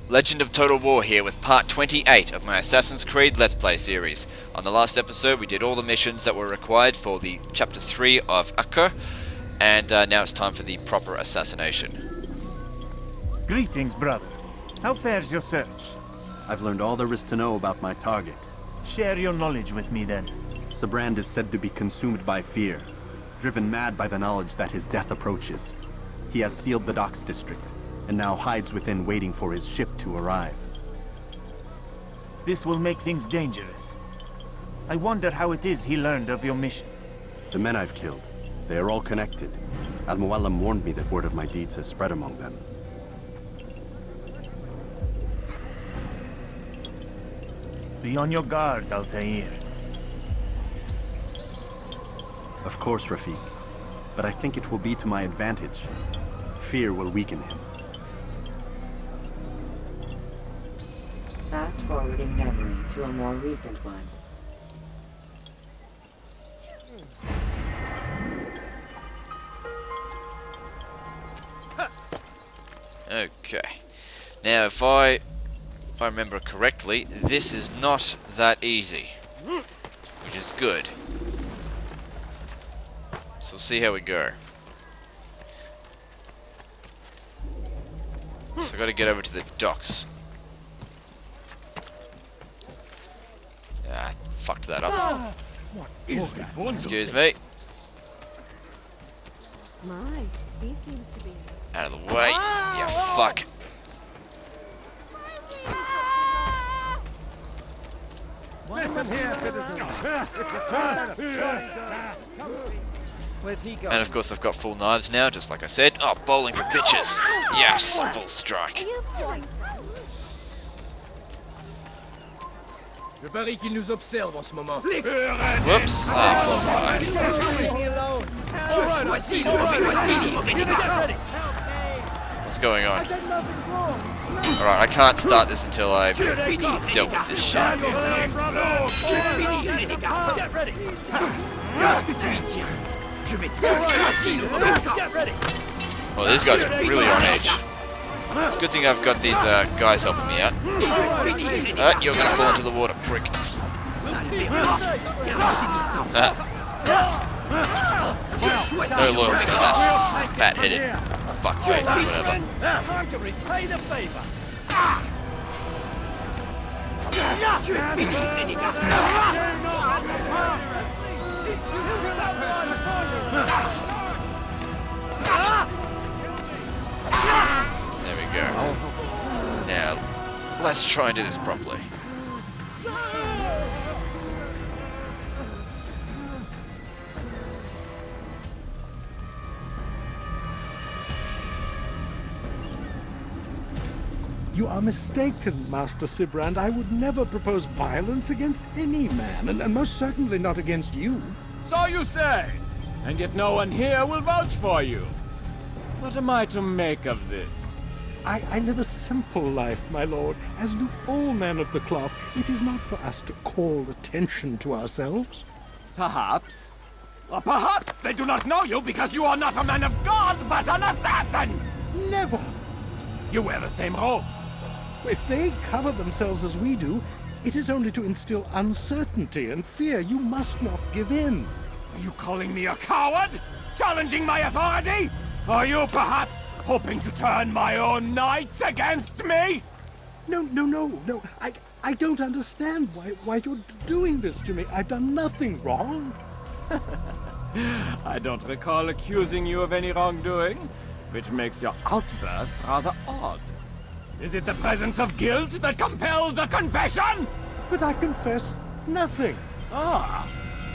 Legend of Total War here with part 28 of my Assassin's Creed Let's Play series. On the last episode we did all the missions that were required for the chapter 3 of Acre, and now it's time for the proper assassination. Greetings, brother. How fares your search? I've learned all there is to know about my target. Share your knowledge with me then. Sibrand is said to be consumed by fear, driven mad by the knowledge that his death approaches. He has sealed the docks district, and now hides within waiting for his ship to arrive. This will make things dangerous. I wonder how it is he learned of your mission. The men I've killed, they are all connected. Al-Mualim warned me that word of my deeds has spread among them. Be on your guard, Altair. Of course, Rafik. But I think it will be to my advantage. Fear will weaken him. Fast-forwarding memory to a more recent one. Okay. Now, if I remember correctly, this is not that easy, which is good. So we'll see how we go. So I've got to get over to the docks. Ah, fucked that up. Excuse me. My, he seems to be. Out of the way. Yeah, fuck. Listen here, citizens. Where's he going? And of course I've got full knives now, just like I said. Oh, bowling for bitches. Yes, full strike. Je parie qu'il nous observe en ce moment. Whoops. Oh, fuck. What's going on? Alright, I can't start this until I've dealt with this shit. Well, these guys are really on edge. It's a good thing I've got these guys helping me out. You're gonna fall into the water, prick. No loyalty to that fat-headed fuckface or whatever. Time to repay the favor. There we go. Now, let's try and do this properly. You are mistaken, Master Sibrand. I would never propose violence against any man, and most certainly not against you. So you say, and yet no one here will vouch for you. What am I to make of this? I live a simple life, my lord, as do all men of the cloth. It is not for us to call attention to ourselves. Perhaps. Or perhaps they do not know you because you are not a man of God, but an assassin! Never! You wear the same robes. If they cover themselves as we do, it is only to instill uncertainty and fear. You must not give in. Are you calling me a coward? Challenging my authority? Are you perhaps hoping to turn my own knights against me? No. I don't understand why you're doing this to me. I've done nothing wrong. I don't recall accusing you of any wrongdoing, which makes your outburst rather odd. Is it the presence of guilt that compels a confession? But I confess nothing. Ah,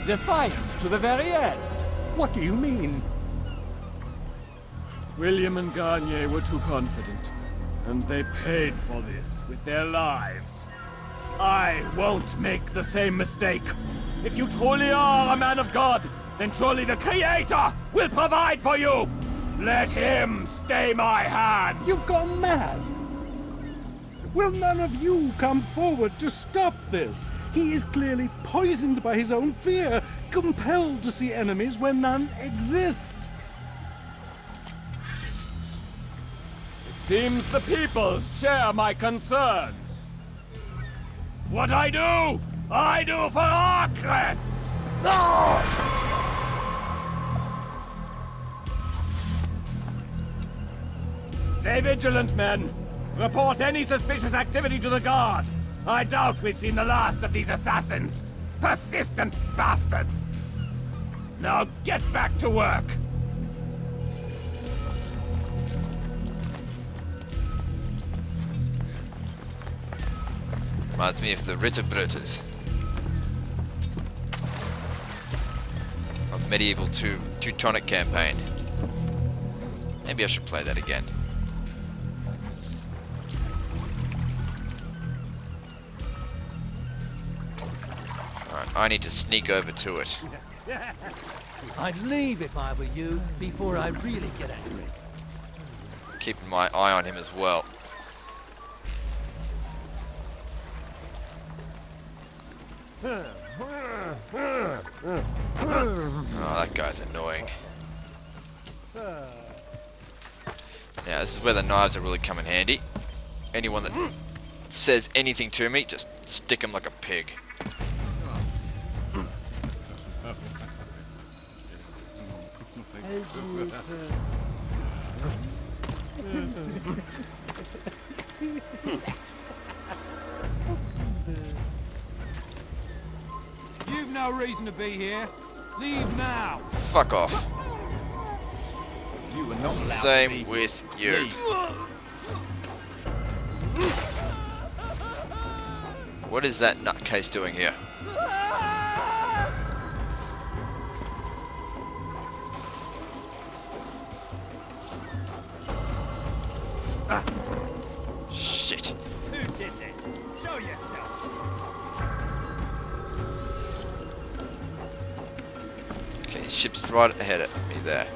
defiant to the very end. What do you mean? William and Garnier were too confident, and they paid for this with their lives. I won't make the same mistake. If you truly are a man of God, then surely the Creator will provide for you. Let him stay my hand. You've gone mad. Will none of you come forward to stop this? He is clearly poisoned by his own fear, compelled to see enemies where none exist. Seems the people share my concern. What I do for Acre! Stay vigilant, men. Report any suspicious activity to the guard. I doubt we've seen the last of these assassins. Persistent bastards. Now get back to work. Reminds me of the Ritterbrüters of Medieval Teutonic campaign. Maybe I should play that again. Alright, I need to sneak over to it. I'd leave if I were you, before I really get angry. Keeping my eye on him as well. Oh, that guy's annoying. Now, this is where the knives are really come in handy. Anyone that says anything to me, just stick him like a pig. You've no reason to be here. Leave now. Fuck off. You were not allowed Same with you. What is that nutcase doing here? Shit. Who did this? Show yourself. Okay, his ship's right ahead of me there.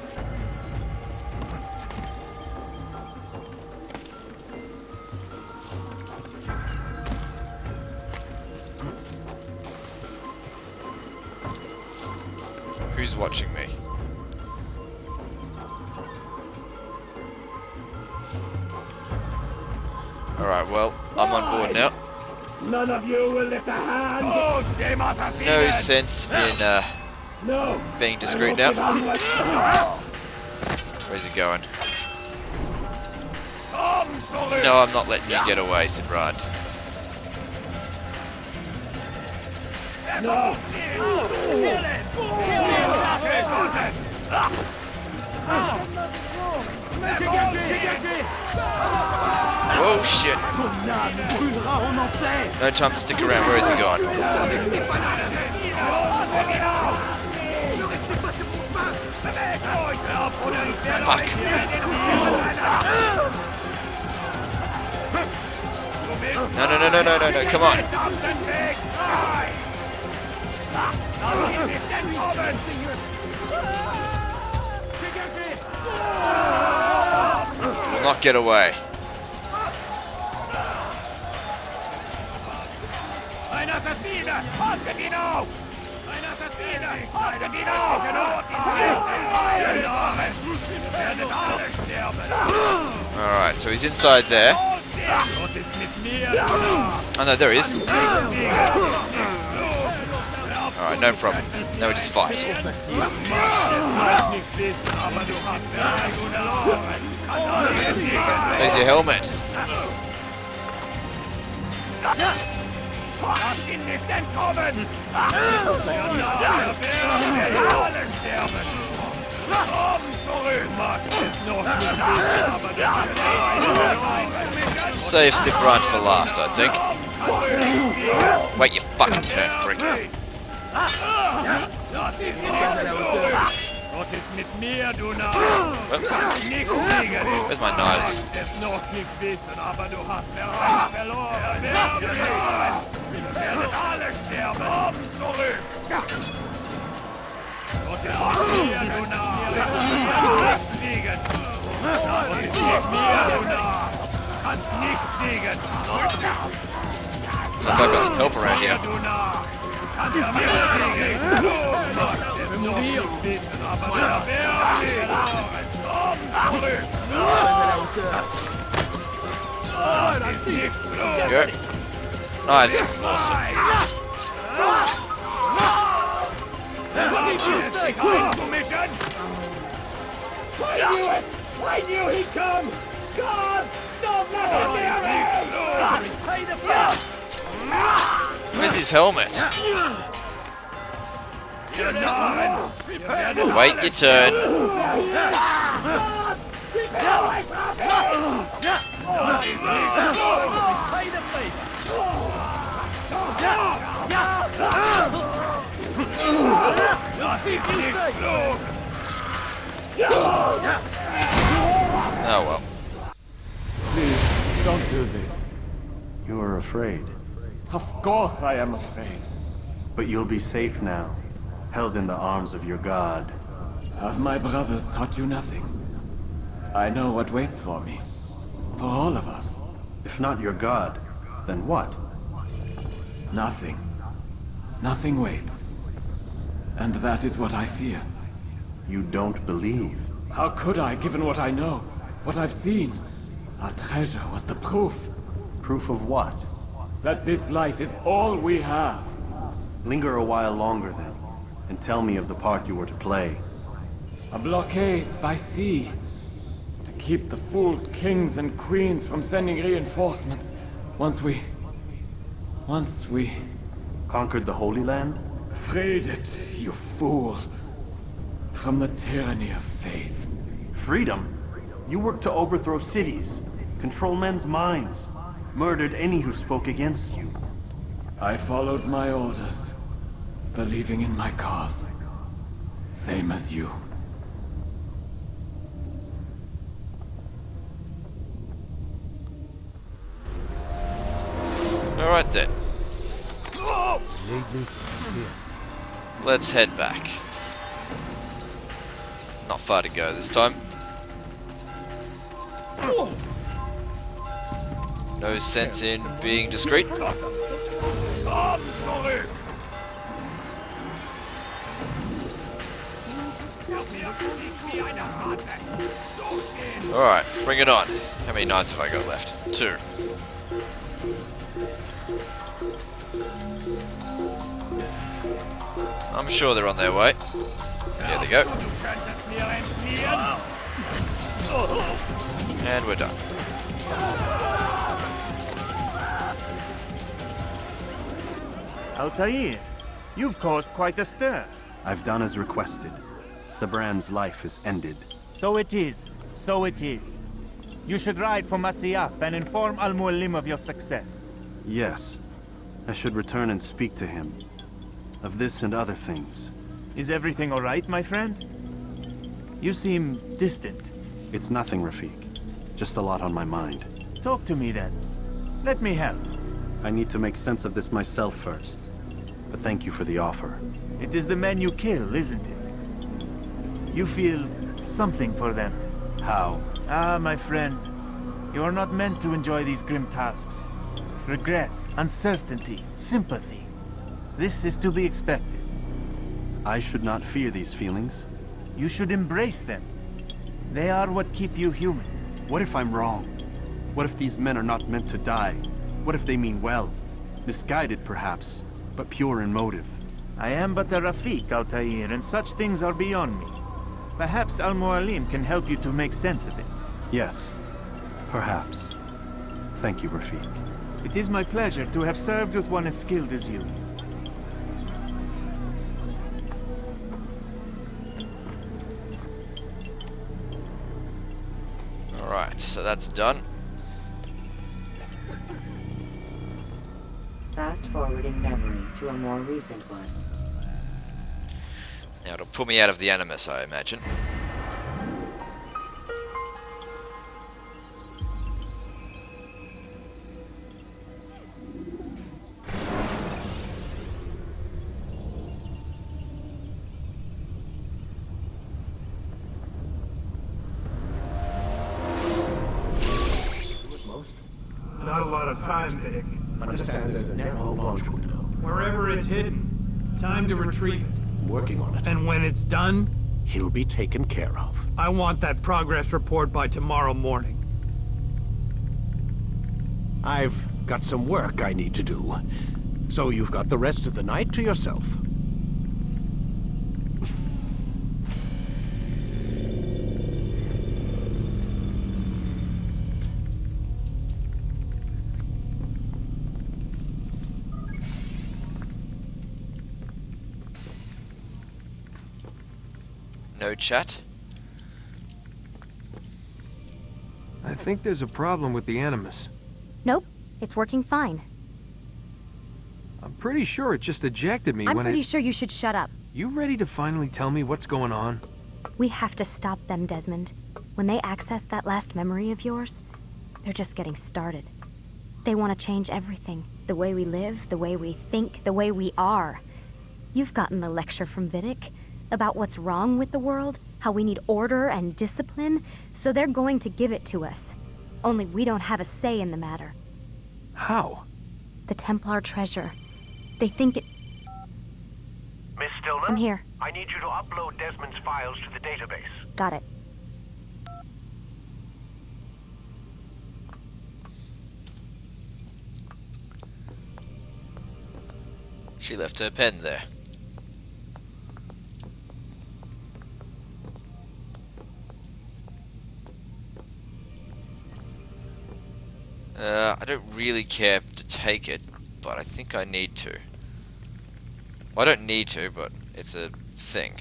Who's watching me? Alright, well, I'm on board now. None of you will lift a hand. Oh, No sense in No. being discreet now. Where's he going? No, I'm not letting you get away, Sibrand. No. Oh shit. No time to stick around. Where is he going? Fuck. No, come on. Will not get away. Alright, so he's inside there. Oh no, there he is. Alright, no problem. Now we just fight. There's your helmet. Save Sibrand for last, I think. Wait your fucking turn, prick. Whoops. Where's my knives? Sounds like I've got some help around here. Go. Knives are awesome. I knew he'd come! God! Don't let him near me! Pay the price! Where's his helmet? Wait your turn. Oh well. Please, don't do this. You are afraid. Of course I am afraid. But you'll be safe now, held in the arms of your god. Have my brothers taught you nothing? I know what waits for me. For all of us. If not your god, then what? Nothing. Nothing waits. And that is what I fear. You don't believe. How could I, given what I know? What I've seen? Our treasure was the proof. Proof of what? That this life is all we have. Linger a while longer then, and tell me of the part you were to play. A blockade by sea. To keep the fooled kings and queens from sending reinforcements. Once we... Conquered the Holy Land? freed it, you fool. From the tyranny of faith. Freedom? You worked to overthrow cities, control men's minds, murdered any who spoke against you. I followed my orders, believing in my cause. Same as you. Alright then. Lead me here. Let's head back. Not far to go this time. No sense in being discreet. Alright, bring it on. How many knives have I got left? 2. I'm sure they're on their way. Here they go. And we're done. Altair, you've caused quite a stir. I've done as requested. Sabran's life is ended. So it is. So it is. You should ride for Masyaf and inform Al-Mualim of your success. Yes. I should return and speak to him. Of this and other things. Is everything all right, my friend? You seem distant. It's nothing, Rafik. Just a lot on my mind. Talk to me then. Let me help. I need to make sense of this myself first. But thank you for the offer. It is the men you kill, isn't it? You feel something for them. How? Ah, my friend. You are not meant to enjoy these grim tasks. Regret, uncertainty, sympathy. This is to be expected. I should not fear these feelings. You should embrace them. They are what keep you human. What if I'm wrong? What if these men are not meant to die? What if they mean well? Misguided, perhaps, but pure in motive. I am but a Rafik, Altair, and such things are beyond me. Perhaps Al-Mualim can help you to make sense of it. Yes, perhaps. Thank you, Rafik. It is my pleasure to have served with one as skilled as you. Alright, so that's done. Fast forwarding memory to a more recent one. Now it'll pull me out of the Animus, I imagine. Not a lot of time, Vic. Understand there's a narrow launch window. Wherever it's hidden, time to retrieve it. I'm working on it. And when it's done, He'll be taken care of. I want that progress report by tomorrow morning. I've got some work I need to do. So you've got the rest of the night to yourself. No chat? I think there's a problem with the Animus. Nope, it's working fine. I'm pretty sure it just ejected me I'm when pretty sure you should shut up. You ready to finally tell me what's going on? We have to stop them, Desmond. When they access that last memory of yours, they're just getting started. They want to change everything. The way we live, the way we think, the way we are. You've gotten the lecture from Vidic about what's wrong with the world, how we need order and discipline, so they're going to give it to us. Only we don't have a say in the matter. How? The Templar treasure. They think it... Miss Stillman? I'm here. I need you to upload Desmond's files to the database. Got it. She left her pen there. I don't really care to take it, but I think I need to. Well, I don't need to, but it's a thing.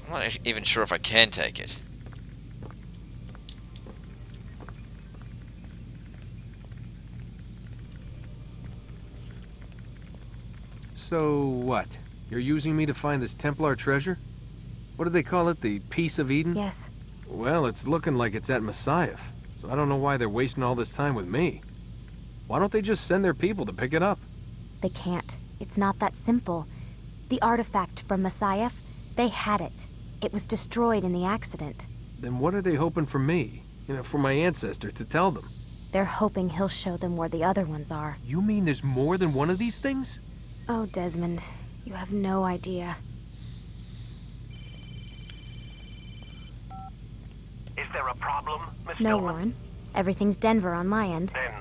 I'm not even sure if I can take it. So what? You're using me to find this Templar treasure? What do they call it? The Piece of Eden? Yes. Well, it's looking like it's at Messiah, so I don't know why they're wasting all this time with me. Why don't they just send their people to pick it up? They can't. It's not that simple. The artifact from Messiah, they had it. It was destroyed in the accident. Then what are they hoping for me? You know, for my ancestor to tell them? They're hoping he'll show them where the other ones are. You mean there's more than one of these things? Oh, Desmond, you have no idea. Is there a problem, Miss No, Stillman? Warren. Everything's Denver on my end. Then,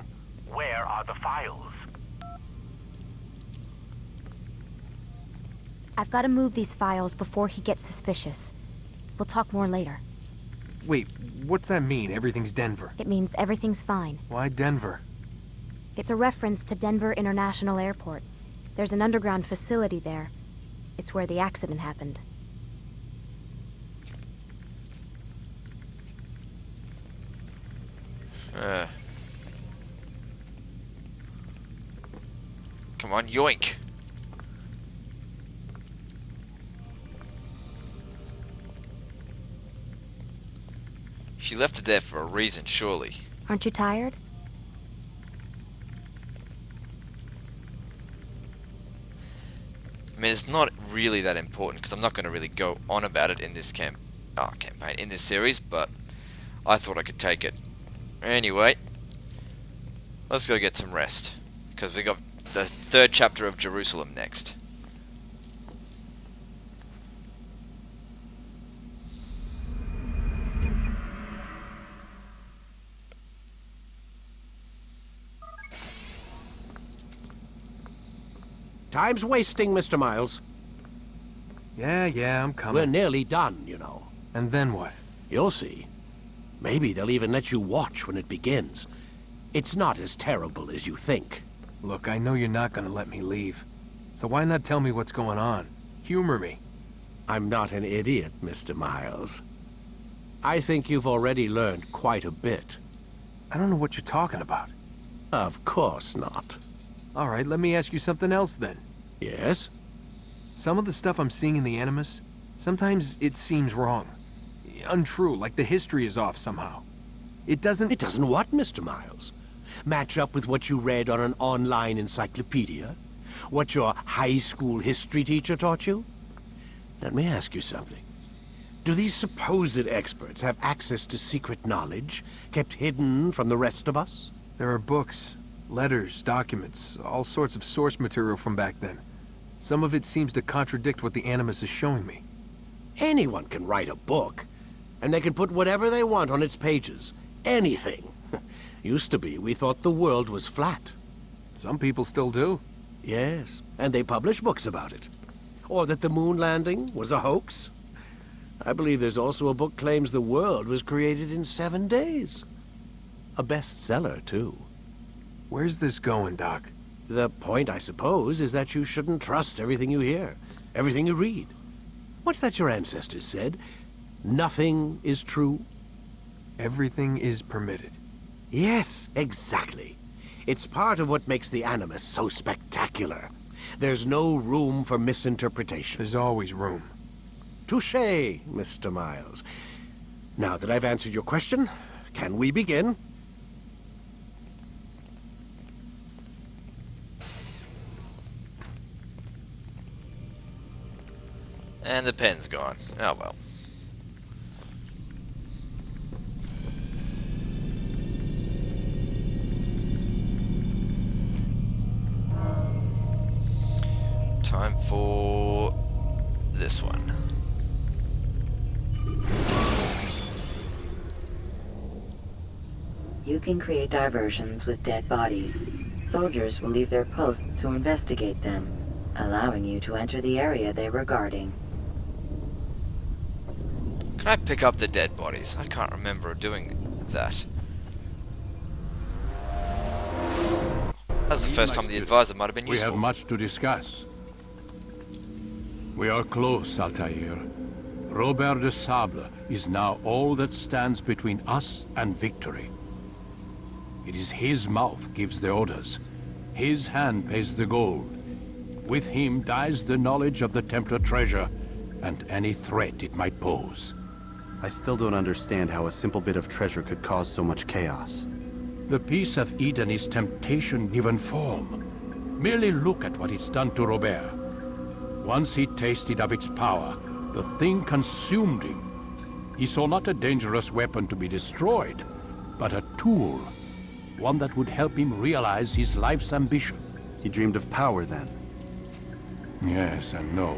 where are the files? I've got to move these files before he gets suspicious. We'll talk more later. Wait, what's that mean, everything's Denver? It means everything's fine. Why Denver? It's a reference to Denver International Airport. There's an underground facility there. It's where the accident happened. Come on, yoink! She left it there for a reason, surely. Aren't you tired? I mean, it's not really that important because I'm not going to really go on about it in this campaign, in this series, but I thought I could take it. Anyway, let's go get some rest because we got the third chapter of Jerusalem next. Time's wasting, Mr. Miles. Yeah, I'm coming. We're nearly done, you know. And then what? You'll see. Maybe they'll even let you watch when it begins. It's not as terrible as you think. Look, I know you're not gonna let me leave. So why not tell me what's going on? Humor me. I'm not an idiot, Mr. Miles. I think you've already learned quite a bit. I don't know what you're talking about. Of course not. All right, let me ask you something else then. Yes? Some of the stuff I'm seeing in the Animus, sometimes it seems wrong. Untrue, like the history is off somehow. It doesn't... It doesn't what, Mr. Miles? Match up with what you read on an online encyclopedia? What your high school history teacher taught you? Let me ask you something. Do these supposed experts have access to secret knowledge kept hidden from the rest of us? There are books, letters, documents, all sorts of source material from back then. Some of it seems to contradict what the Animus is showing me. Anyone can write a book, and they can put whatever they want on its pages. Anything. Used to be, we thought the world was flat. Some people still do. Yes, and they publish books about it. Or that the moon landing was a hoax. I believe there's also a book claims the world was created in 7 days. A bestseller, too. Where's this going, Doc? The point, I suppose, is that you shouldn't trust everything you hear, everything you read. What's that your ancestors said? Nothing is true? Everything is permitted. Yes, exactly. It's part of what makes the Animus so spectacular. There's no room for misinterpretation. There's always room. Touché, Mr. Miles. Now that I've answered your question, can we begin? And the pen's gone. Oh well. Time for this one. You can create diversions with dead bodies. Soldiers will leave their posts to investigate them, allowing you to enter the area they were guarding. Can I pick up the dead bodies? I can't remember doing that. That's the first time the advisor might have been useful. We have much to discuss. We are close, Altair. Robert de Sable is now all that stands between us and victory. It is his mouth gives the orders. His hand pays the gold. With him dies the knowledge of the Templar treasure and any threat it might pose. I still don't understand how a simple bit of treasure could cause so much chaos. The Peace of Eden is temptation given form. Merely look at what it's done to Robert. Once he tasted of its power, the thing consumed him. He saw not a dangerous weapon to be destroyed, but a tool. One that would help him realize his life's ambition. He dreamed of power then? Yes and no.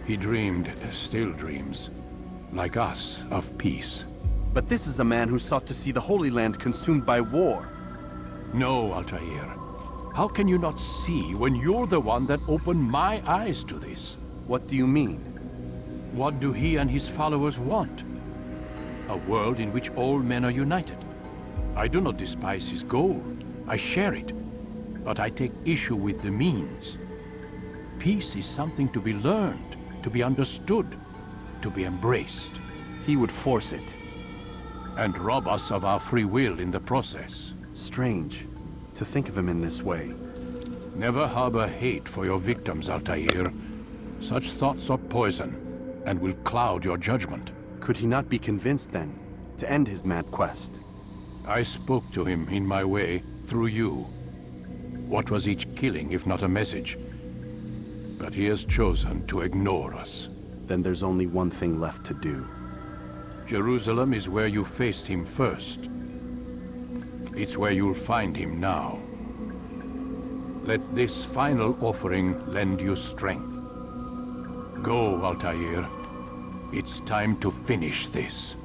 He dreamed, still dreams, like us, of peace. But this is a man who sought to see the Holy Land consumed by war. No, Altair. How can you not see when you're the one that opened my eyes to this? What do you mean? What do he and his followers want? A world in which all men are united. I do not despise his goal. I share it. But I take issue with the means. Peace is something to be learned, to be understood, to be embraced. He would force it. And rob us of our free will in the process. Strange, to think of him in this way. Never harbor hate for your victims, Altair. Such thoughts are poison, and will cloud your judgment. Could he not be convinced, then, to end his mad quest? I spoke to him in my way, through you. What was each killing if not a message? But he has chosen to ignore us. Then there's only one thing left to do. Jerusalem is where you faced him first. It's where you'll find him now. Let this final offering lend you strength. Go, Altair. It's time to finish this.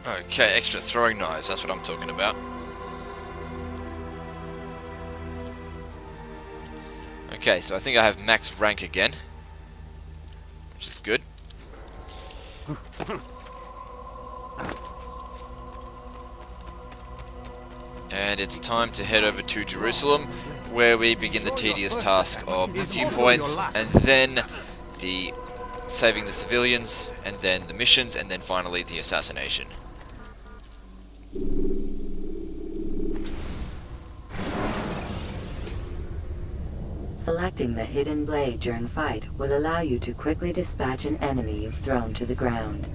Okay, extra throwing knives, that's what I'm talking about. Okay, so I think I have max rank again, which is good. And it's time to head over to Jerusalem, where we begin the tedious task of the viewpoints, and then the saving the civilians, and then the missions, and then finally the assassination. Selecting the hidden blade during fight will allow you to quickly dispatch an enemy you've thrown to the ground.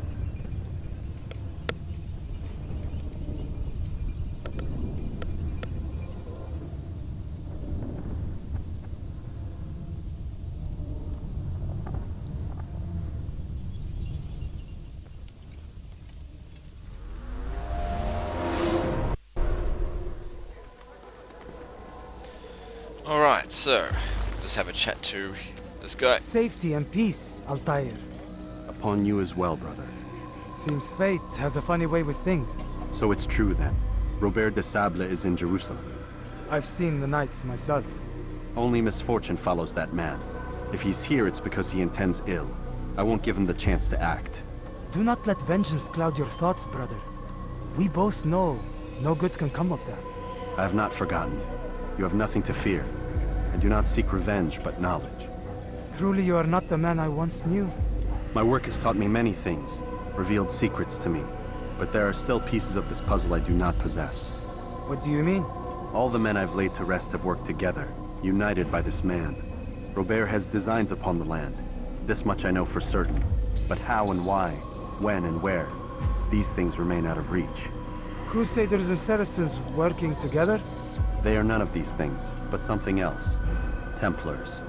Alright, so, just have a chat to this guy. Safety and peace, Altair. Upon you as well, brother. Seems fate has a funny way with things. So it's true then. Robert de Sable is in Jerusalem. I've seen the Knights myself. Only misfortune follows that man. If he's here, it's because he intends ill. I won't give him the chance to act. Do not let vengeance cloud your thoughts, brother. We both know no good can come of that. I have not forgotten. You have nothing to fear. I do not seek revenge, but knowledge. Truly you are not the man I once knew. My work has taught me many things, revealed secrets to me. But there are still pieces of this puzzle I do not possess. What do you mean? All the men I've laid to rest have worked together, united by this man. Robert has designs upon the land. This much I know for certain. But how and why, when and where, these things remain out of reach. Crusaders and Saracens working together? They are none of these things, but something else. Templars.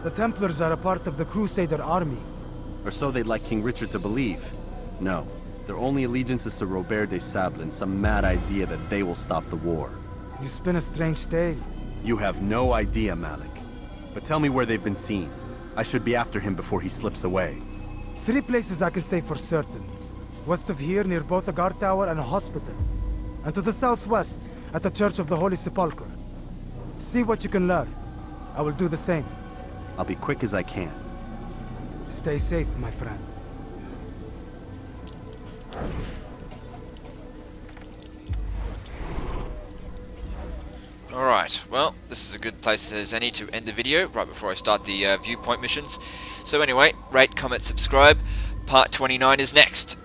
The Templars are a part of the Crusader army. Or so they'd like King Richard to believe. No. Their only allegiance is to Robert de Sable and some mad idea that they will stop the war. You spin a strange tale. You have no idea, Malik. But tell me where they've been seen. I should be after him before he slips away. 3 places I can say for certain. West of here, near both a guard tower and a hospital. And to the southwest, at the Church of the Holy Sepulchre. See what you can learn. I will do the same. I'll be quick as I can. Stay safe, my friend. Alright, well, this is a good place as any to end the video, right before I start the viewpoint missions. So anyway, rate, comment, subscribe. Part 29 is next.